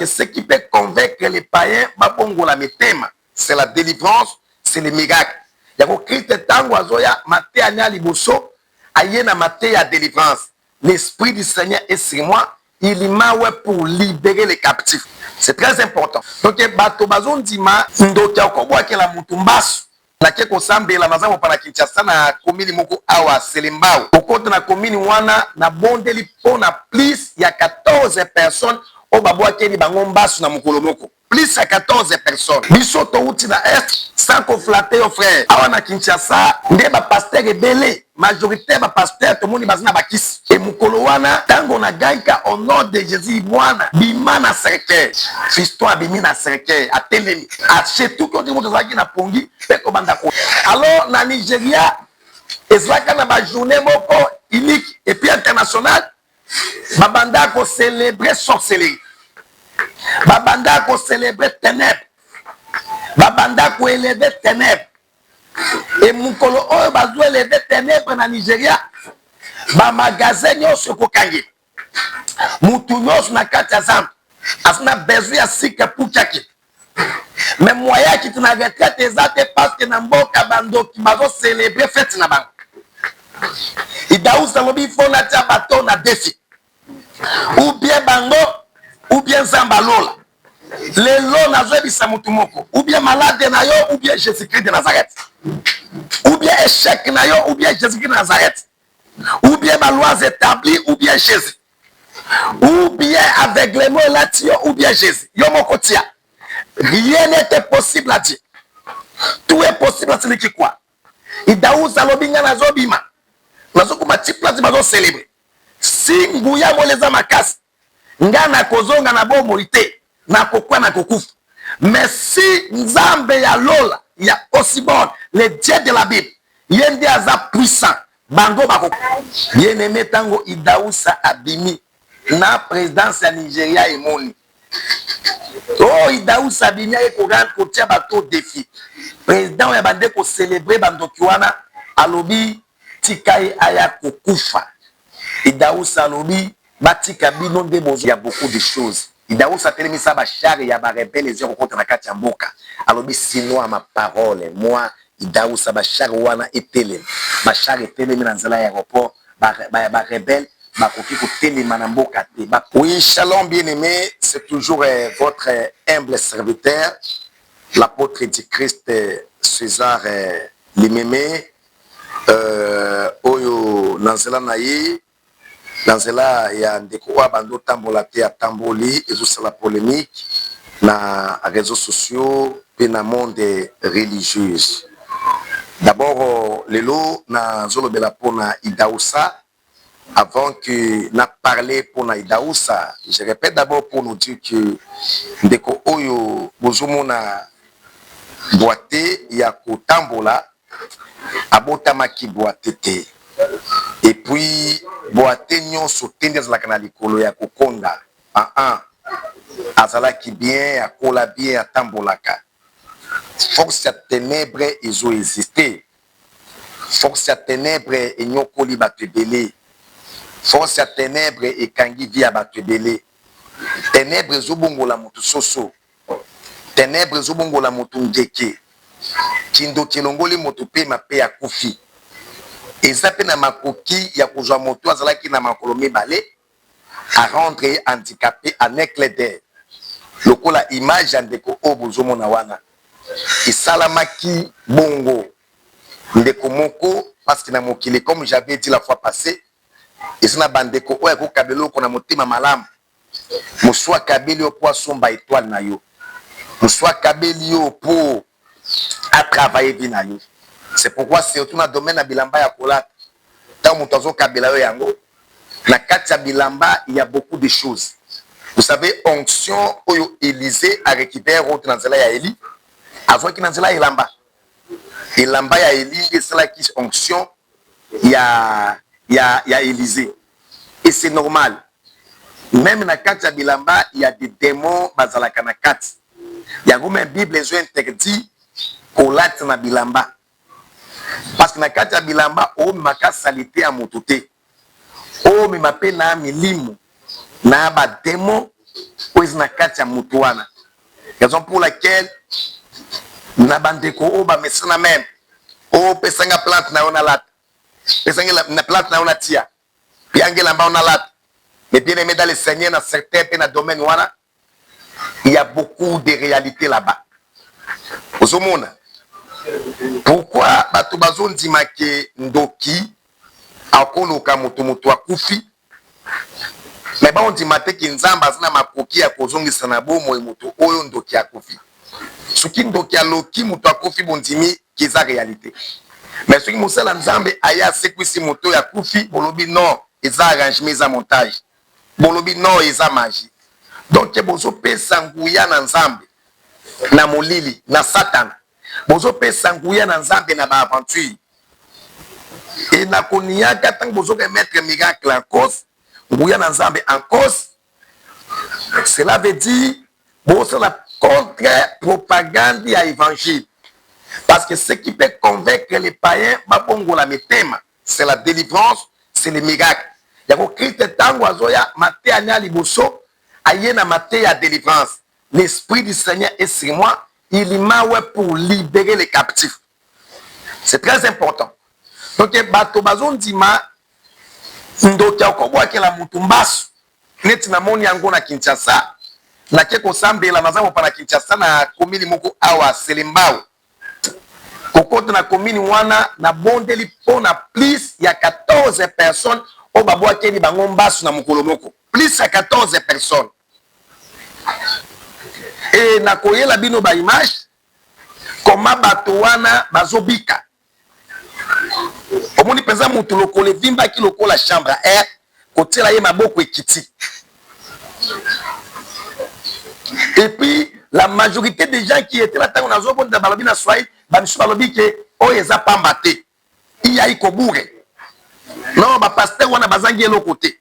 que ce qui peut convaincre les païens, c'est la délivrance, c'est les miracles. Il y a Christ tango azoya maté anya liboso ayena maté ya délivrance. L'esprit du Seigneur est sur moi, il m'a pour libérer les captifs. C'est très important. Donc bato bazon dima ndoki akobwa ke la mutumbasu na ke kosambela mazamo pana Kinshasa na komini moko awa Selembao. Okota na komini wana na bondeli pona plus ya 14 personnes o babwa ke ni bango mbasu na mukolo moko. Plus à 14 personnes. Bisoto outi na est sans conflater aux frères. Awa na Kinshasa, nde ba pasteur ebele, majorité ba pasteur to moni bazina bakisi. Et mukolo wana tango na gaika au nom de Jésus mwana bimana cercueil. Fiston abimi na cercueil atelemi. Ache tout ko di moto zaki na pongi pe ko banda ko. Alors na Nigeria ezlaka na ba journée moko unique et puis international ba banda ko célébrer sorcellerie. Babanda ko célébrer ténèbres. Babanda ko élever ténèbres. Et mukolo oyo bazo élever ténèbres na Nigeria. Ba magasin nyonso ko kangi. Mutu nyonso na kati ya zamba. Asina besoin ya sika puchaki. Mais moya ki tuna retraite ezate parce que na mboka bandoki bazo célébrer fête na bango. Idausa lobi fona tia bato na défi. Ou bien bango ou bien Zambalola. Les lots nazwebisa mutu moko. Ou bien malade na yo, ou bien Jésus-Christ de Nazareth. Ou bien échec na yo, ou bien Jésus-Christ de Nazareth. Ou bien ma loi établie, ou bien Jésus. Ou bien aveuglement latio, ou bien Jésus. Yo moko tia. Rien n'était possible à dire. Tout est possible à celui qui croit. Idaouza lobinga nazobima. Nazokuma tiplazi bazo célébrer. Si nguya moleza makasi. Ngana kozonga na bo morité na kokwa na kokufa. Mais si nzambe ya lola ya aussi bon le Dieu de la Bible yende aza puissant bango bako bien-aimé tango Idausa abimi na présidence ya Nigeria emoni. Oh Idausa abimi e ko grand kotia bato défi. Président ya bande ko célébrer bandoki wana alobi tikai aya kokufa. Idausa alobi Batika bino nde bozo. Il y a beaucoup de choses. Idausa telemisa ba char ya ba rebelle les yoko contre na kati ya mboka. Alobi sinon à ma parole moi Idausa ba char wana etele. Ba char etele na nzela ya aéroport ba rebelle ba koki ko telema na mboka te. Oui, shalom bien-aimé, c'est toujours votre humble serviteur l'apôtre du Christ César Limemé oyo nanzela na ye. Dans cela, il y a des quoi bando tambola te tamboli et sur la polémique na réseaux sociaux et dans le monde religieux. D'abord, les lots na zolo bela pona Idausa avant que n'a parlé pona Idausa. Je répète d'abord pour nous dire que ndeko oyo bozomo na boité ya ko tambola abotama ki boité te. Et puis boate nyonso tende za kana likolo ya kokonda azala ki bien akola bien atambolaka. Force ya ténèbres ezo exister. Force ya ténèbres enyokoli bato ebele. Force ya ténèbres ekangi via bato ebele. Ténèbres ezobongola motu soso. Ténèbres ezobongola motu ngeke. Kindo kilongoli motu pe mape akufi. Et ça peut na makoki ya kozwa moto azalaki na makolo mibale à rendre handicapé en éclat d'air. Lokola image ndeko obozomo na wana. Isalamaki bongo ndeko moko parce que na mokili comme j'avais dit la fois passée et ça na bandeko oya ko kabelo ko na motima malamu. Muswa kabeli o po somba étoile na yo. Muswa kabeli o po à travailler bien na yo. C'est pourquoi c'est tout dans le domaine de bilamba ya kolat. Tant que kabela yango na kati ya bilamba il y a beaucoup de choses. Vous savez onction oyo Élisée a récupéré autre dans cela ya Élie. Avant qu'il dans cela ilamba. Ilamba ya Élie et cela qui onction ya Élisée. Et c'est normal. Même na kati ya bilamba il y a des démons bazalaka na kati. Il y a même Bible les interdit kolat na bilamba. Parce que na kati ya bilamba o maka salité à mototé o mi mape na milimu na ba démon oyo na kati ya mutu wana. Raison pour laquelle na bandeko o ba mesana même o pesanga plante na ona lata. Pesanga na plante na ona tia. Piangela mba ona lata. Mais bien aimé dans le Seigneur dans certains pays dans domaine wana, il y a beaucoup de réalités là-bas. Ozomona. Pourquoi bato bazondima ke ndoki akoloka moto akufi? Mais ba on dit maté ki nzamba azina makoki ya kozongisa na bomo e moto oyo ndoki akufi. Soki ndoki aloki moto akufi bondimi ki za réalité. Mais soki mosala nzambe aya sekwisi moto ya kufi bolobi non, eza arrangement eza montage. Bolobi non, eza magie. Donc bozo pesa nguya na nzambe na molili na Satan. Bozo pesa nguya na nzambe na ba aventure. Et na koniaka tant bozo mettre miracle en cause, nguya na nzambe en cause. Cela veut dire bozo la contre-propagande à évangile. Parce que ce qui peut convaincre les païens, c'est la délivrance, c'est les miracles. Il y a Christ tango azoya maté anya liboso ayena maté ya délivrance. L'esprit du Seigneur est sur moi, il m'a pour libérer les captifs. C'est très important. Donc bato bazon dima ndoki akobwa ke la mutumbasu neti na moni yango na Kinshasa. Na keko sambela nazamo pa na Kinshasa na komini moko awa Selembao. Kokote na komini wana na bondeli pona plus ya 14 personnes o babwa keni bango mbasu na mukolo moko. Plus ya 14 personnes. Et na koyela bino ba image koma bato wana bazobika. Omoni peza mutu lokole vimba ki lokola chambre air kotela ye maboko ekiti. Et puis la majorité des gens qui étaient là tant on a zo bon da balobi na swai ba misu balobi ke o eza pambate. Iya iko bure. Non ba pasteur wana bazangi elo côté.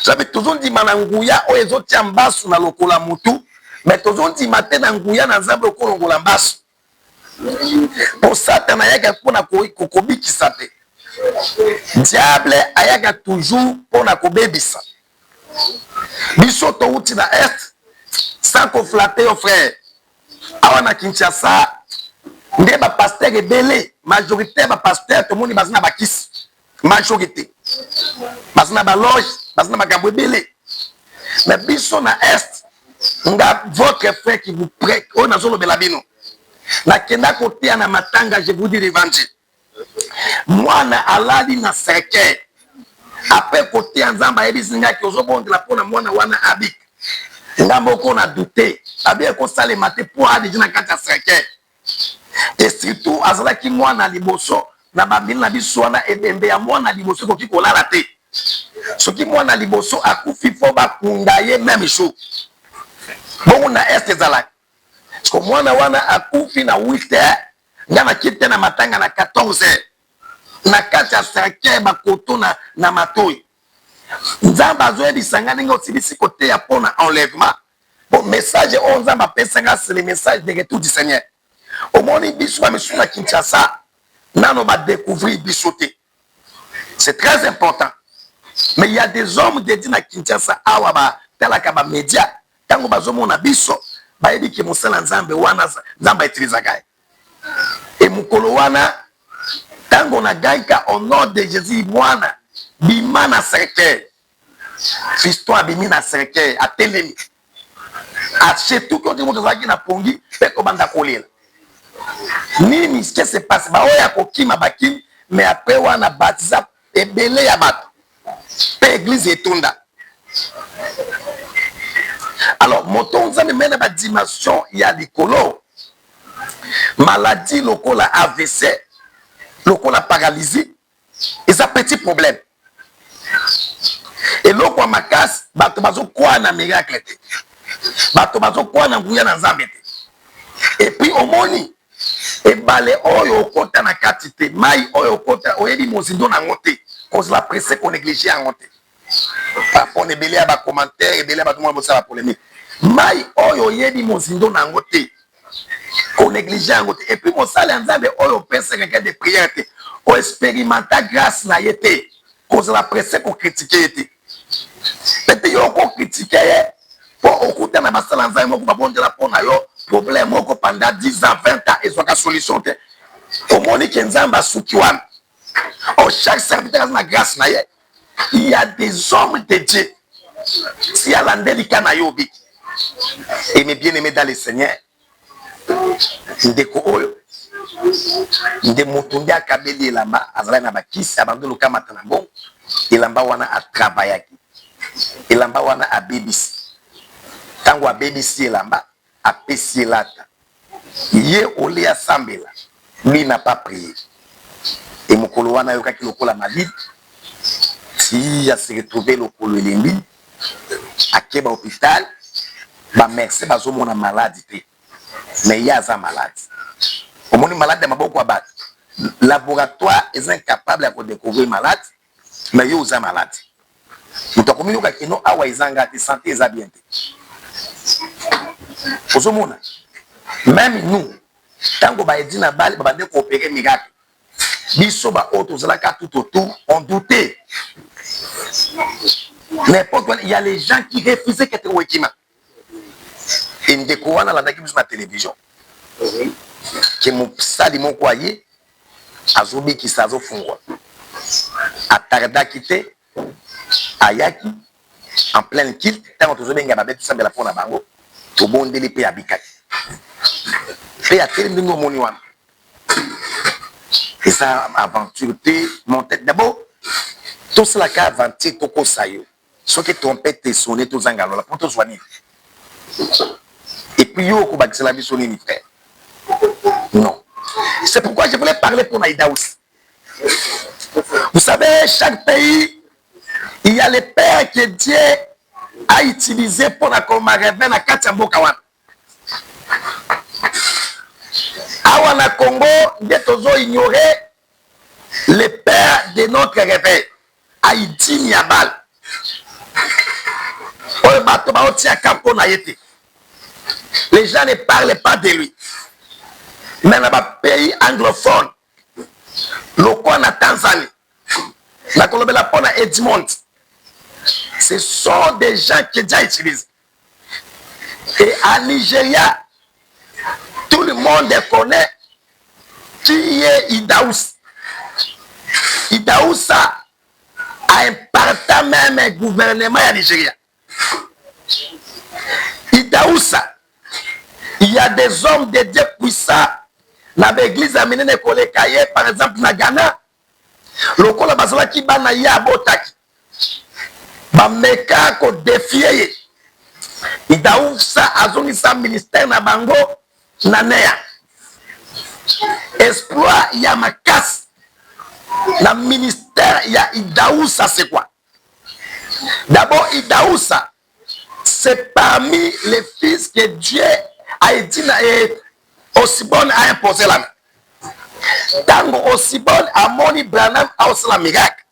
Ça veut toujours dire mananguya o ezo tia mbasu na lokola mutu, mais toujours dire matin na nguya na nzambe ko longola mbasu. Pour Satan ayaka pona kokobikisa te. Diable ayaka toujours pona kobebisa. Biso to uti na est sans qu'on flatte aux frères. Awa na Kinshasa nde ba pasteur ebele, majorité ba pasteur to moni bazina bakisi. Majorité. Bazina ba loge, bazina makambo ebele. Mais biso na est nga votre frère qui vous prête on a zolo belabino. Na kenda kote na matanga, je vous dis l'évangile. Moi na alali na cercueil. Après côté nzamba ebisinga ki ozobonde la pona mwana wana abik. Ngambo ko na douter. Abie ko sale maté pour aller na kata cercueil. Et surtout azala ki mwana liboso na babili na biso wana ebembe ya mwana liboso ko ki kolala te. Soki mwana liboso akufi fo ba kundaye même jour. Bon na est ezala. Parce que mwana wana akufi na 8h, ngana kite na matanga na 14h. Na kati ya cercueil bakoto na matoi. Nzamba zoe bisanga ninga osibisi kote ya pona enlèvement. Bon message on nzamba pesanga c'est le message de retour du Seigneur. Au moni biso ba misu na Kinshasa, nano ba découvrir bisoté. C'est très important. Mais il y a des hommes dédiés na Kinshasa awa ba telaka ba média, tango bazomo na biso. Baebi ki mosala nzambe wana nzamba utiliza gai. Et mukolo wana tango na gaika au nom de Jésus mwana bimana cercueil. Fiston abimi na cercueil atelemi. Ache tout quand moto zaki na pongi peko banda kolela. Nini ce qui se passe ba oya kokima bakim mais après wana baptisa ebele ya bato. Pe église etonda. Alors, moto nzambe mena ba dimension ya likolo. Maladie lokola AVC, lokola paralysie, et ça petit problème. Et loko makasi bato bazo kwa na miracle te. Bato bazo kwa na nguya na nzambe te. Et puis omoni e bale oyo okota na kati te, mai oyo okota oyebi mozindo na ngote, cause la presse qu'on néglige en ngote. Parfois on ebele ba commentaire, ebele ba tout le monde bossa la polémique. Mai oyo yebi mozindo na ngote ko négliger en ngote. Et puis mo sala nzambe oyo pesa quelqu'un de prière te o expérimenter grâce na yete cause la presse ko critiquer yete. Peut-être yo ko critiquer Au coup de ma salle en zaïmo, vous m'abondez la pona yo, problème, pendant 10 ans, 20 ans, et soit la solution. Au moment où Nzamba soukiwan, chaque serviteur a la grâce, il y a des hommes de Dieu. Si à l'andélica na yobi, et mes bien-aimés dans le Seigneur, ndeko oyo, nde motondi akabeli elamba, azala na bakisi, abandolo kamata na bon, elamba wana a travaillaki, elamba wana a BBC. Tango a BBC elamba, a pesi elata. Ye ole a sambela, lui n'a pas prié. Et mokolo wana yokaki lokola malide, si a se retrouvé lokolo elembi, a keba hôpital, ba merci bazo mona malade, mais il a malade. Au moins malade de maboko abat. Laboratoire est incapable de découvrir malade, mais il y a malade. Nous avons communiqué que nous avons des santé et bien. Même nous, tant qu'on va dire na balle, on va coopérer miracle. Bisoba autres tout autour, on doutait. N'importe quoi, il y a les gens qui refusaient qu'être au équipement. Et nous découvrons dans la télévision que mon sali mon foyer a zobi qui s'azo fungwa. A tarda quitté, ayaki, en plein kilt, tant que zobi ngaba tout ça de la fona bango, tout bon délipé à bikaki. Fait à tel de moni wana. Et ça aventure mon tête d'abord tout cela qu'a aventure toko sayo. Ce qui trompette sonné tous angalo pour tout soigner. Et puis yo ko bakisa la vie sonné ni frère. Non. C'est pourquoi je voulais parler pour Naïdaous. Vous savez, chaque pays, il y a les pères que Dieu a utilisés pour la Comarève na Katiambo Kawan. Awana Congo, nous avons ignoré les pères de notre réveil. Haïti Niabal. Les gens ne parlent pas de lui. Mais dans le pays anglophone, le coin de Tanzanie, la Colombie, la Pona Edmond, ce sont des gens qui déjà utilisent. Et à Nigeria, tout le monde connaît qui est Idaous. Idaous a imparti même un gouvernement à Nigeria. Idaous, il y a des hommes de Dieu puissants. Dans l'église amené ne collé kaye par exemple na Ghana le kola basala ki bana ya botaki ba meka ko défier Idaousa azoni sa ministère na bango na neya exploit ya makas na ministère ya Idaousa c'est quoi? D'abord Idaousa c'est parmi les fils que Dieu a dit aussi bon a imposé la main. Tango aussi bon a moni Branham a aussi la miracle.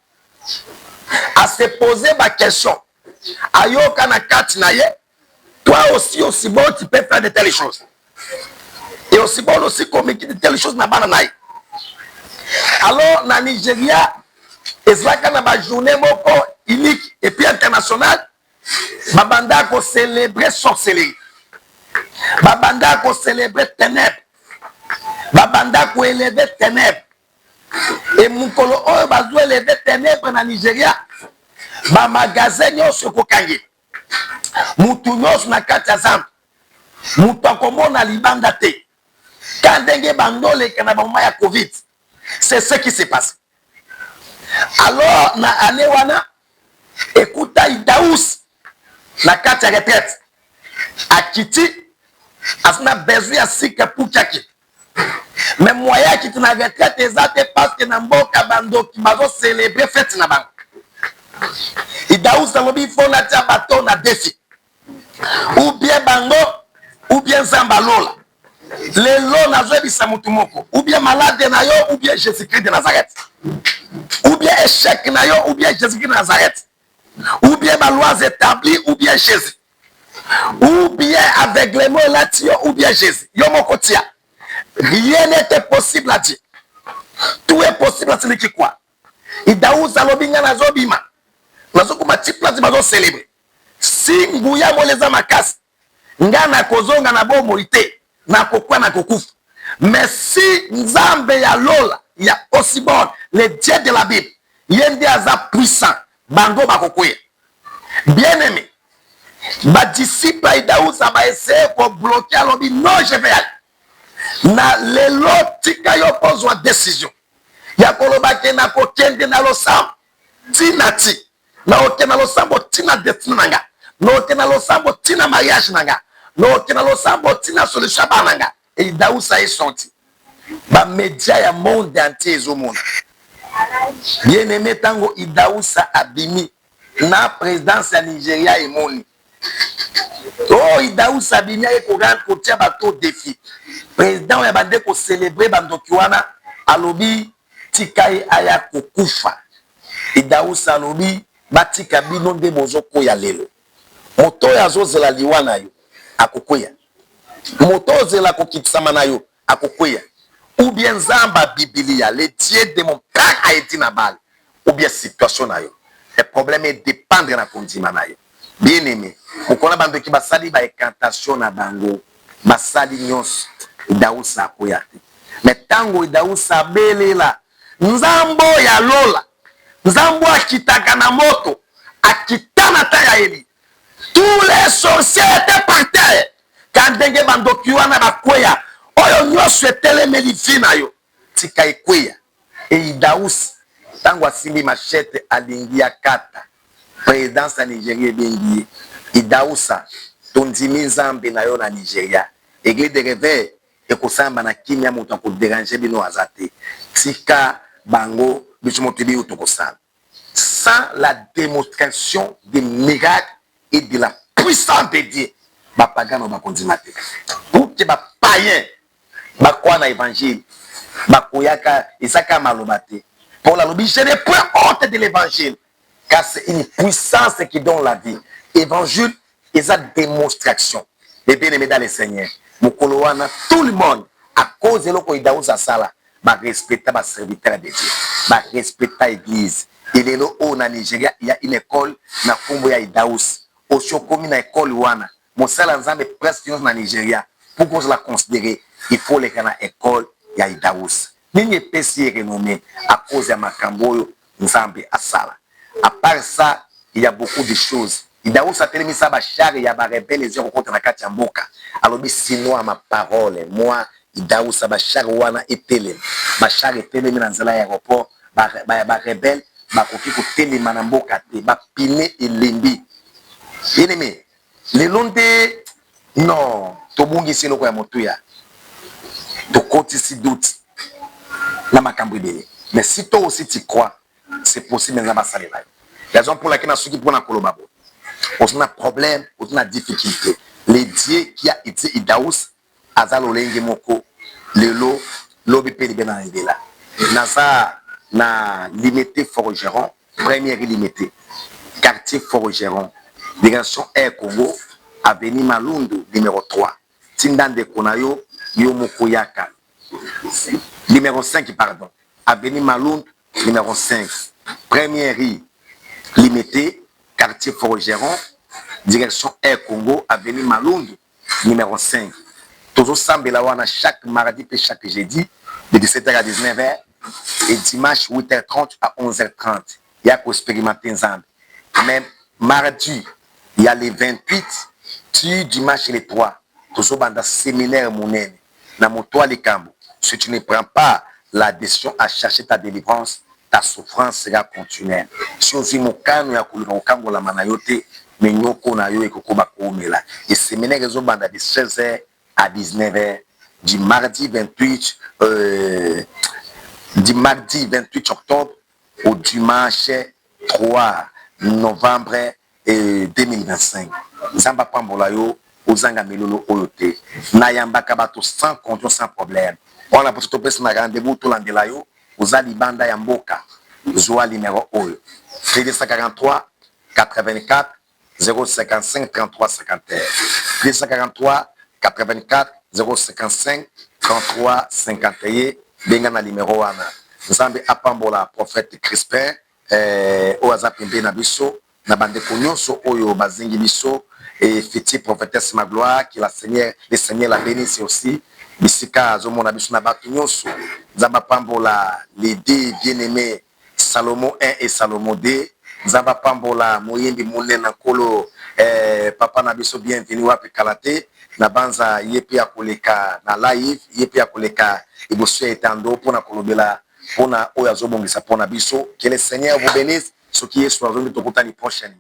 À se poser ma question. Ayo kana katinaye, toi aussi bon tu peux faire de telles choses. Et aussi bon aussi communiquer de telles choses na bananaï. Alors na Nigeria, ezlaka na ba journée moko unique et puis internationale, babanda ko célébrer sorcellerie. Babanda ko célébrer ténèbres. Babanda ko élever ténèbres. Et mukolo oyo bazo élever ténèbres na Nigeria. Ba magasin nyonso ko kangi. Mutu nyonso na kati ya zamba. Mutu akomona libanda te. Kandenge bandole kana ba ya Covid. C'est ce qui s'est passé. Alors na année wana écouta Idaous na kati ya retraite. Akiti asna besoin à sika pour tchaki. Mais moyen qui na retraite exacte parce que na mboka bando qui bazo célébrer fête na bango. Idaous na lobi fo na tia bato na défi. Ou bien bango ou bien Zambalola. Les lots na zo bisa mutu moko. Ou bien malade na yo ou bien Jésus-Christ de Nazareth. Ou bien échec na yo ou bien Jésus-Christ de Nazareth. Ou bien ma loi établie ou bien Jésus. Ou bien aveuglement latio ou bien Jésus. Yomokotia. Rien n'était possible à dire. Tout est possible à celui qui croit. Idaous alobinga na zobima. Nazo kuma ti place bazo célébrer. si nguya moleza makasi nga na kozonga na bomoi te na kokwa na kokufa. Mais si nzambe ya lola ya Osibon, le Dieu de la Bible, yende aza puissant, bango bakokoya. Bien aimé, ba disciple Idaousa ba essayer pour bloquer alobi non je vais aller. Na lelo tika yo pozwa décision. Ya koloba ke na kokende na losambo tina ti. Na okena losambo tina destiny nanga. Na okena losambo tina mariage nanga. Na okena losambo tina solution bananga. Et Idaousa est sorti. Ba média ya monde entier ezomona. Bien aimé tango Idaousa abimi na présidence ya Nigeria emoni. Oh Idaousa abimi ya kogan kotia bato défi. Président ya bande ko célébrer bandoki wana alobi tikai aya kokufa. Idaousa alobi batika bino nde bozoko ya lelo. Moto ya zozela liwana yo akokoya. Moto zela kokitsama na yo akokoya. Ou bien Zamba Biblia, le Dieu de mon père a été nabal. Ou bien situation na yo. Le problème est dépendre na kondima na yo. Bien aimé. Mokona bando ki basali ba incantation na bango. Basali nyos. Idaousa akoyate. Mais tango Idaousa belela. Nzambo ya lola. Nzambo akitaka na moto. Akitana taya eli. Tous les sorciers étaient par terre. Quand denge bando kiwana bakoya. Oyo nyoswe telemeli vina yo tika ikweya e Idaousa tango asimbi machete alingia kata présidence ya Nigeria bengi Idaousa tondimi nzambe na yo na Nigeria église de réveil ekosamba na kimia moto ko déranger bino azate tika bango bishimotibi utokosala sans la démonstration des miracles et de la puissance de Dieu bapagano bakondimate pour que ba païen bakwa na évangile bakoyaka isaka malobate pour la lobby je n'ai point honte de l'évangile car c'est une puissance qui donne la vie. Évangile est sa démonstration. Et bien aimé dans le Seigneur mokolo wana tout le monde à cause de l'oko Idaousa sala ba respecter ba serviteur de Dieu ba respecter église. Il est là au Nigeria il y a une école na kombo ya Idaousa osho komi na école wana mosala nzambe presque na Nigeria pour qu'on la considérer. Il faut les canaux école ya Idaousa. Nini pesi renommé à cause de Makamboyo Nzambe Asala. À part ça, il y a beaucoup de choses. Idaousa a tellement ça bachar et ya ba rebelle les yeux contre la Katiamboka. Alors sinon à ma parole, moi Idaousa bachar wana etele. Bachar etele na nzela aéroport ba rebelle ba koki ko tele manamboka te ba pine elembi. Bien-aimé, les londe non, tobungi sino ko ya motuya. De côté si doute na makambo ibele mais si toi aussi tu crois c'est possible na basale la raison pour laquelle na soki pona kolobabo on a problème on a difficulté le Dieu qui a été Idaousa azalo lenge moko lelo lobi pe libena ibela naza na limité Forgeron première limité quartier Forgeron direction Air Congo avenue Malundu numéro 3 Tindande Konayo Yomokoyaka. Numéro 5, pardon. Avenue Malund, numéro 5. Première rue limitée, quartier Forgeron, direction Air Congo, avenue Malund, numéro 5. Toujours Sambelawana chaque mardi et chaque jeudi, de 17h à 19h, et dimanche 8h30 à 11h30. Il y a pour expérimenter Nzambe. Même mardi, il y a les 28, tu dimanche les 3. Toujours dans le séminaire monnaie. Dans mon toit les cambo. Si tu ne prends pas la décision à chercher ta délivrance, ta souffrance sera continuelle. Si on vit mon canot ya kulira kango la manayote, mais nyoko na yo ekokoba komela. Et séminaire réseau banda de 16h à 19h du mardi 28 octobre au dimanche 3 novembre 2025. Zamba pambola yo Ozanga Milolo Oyote. Nayambaka bato sans contrôle, sans problème. On a pour tout le rendez-vous tout l'andelayo. Ozali Banda Yamboka. Zoa numéro Oyo. 343 84 055 33 51. 343 84 055 33 51. Bengana numéro 1. Nzambe apambola prophète Crispin. Oaza Pimbe Nabiso. na bande nyonso oyo bazingi biso et fêter prophétesse Magloire, que le Seigneur la bénisse aussi. Bisika azomona biso na bato nyonso Nzamba pambola les deux bien-aimés Salomon 1 et Salomon 2. Nzamba pambola moyembi monena kolo papa na biso bienvenue wapi kalate na banza yepi akoleka na live yepi akoleka iboso etando pona kolobela pona oyo azobongisa pona biso. Que le Seigneur vous bénisse. Ce qui est soit tokutani prochainement.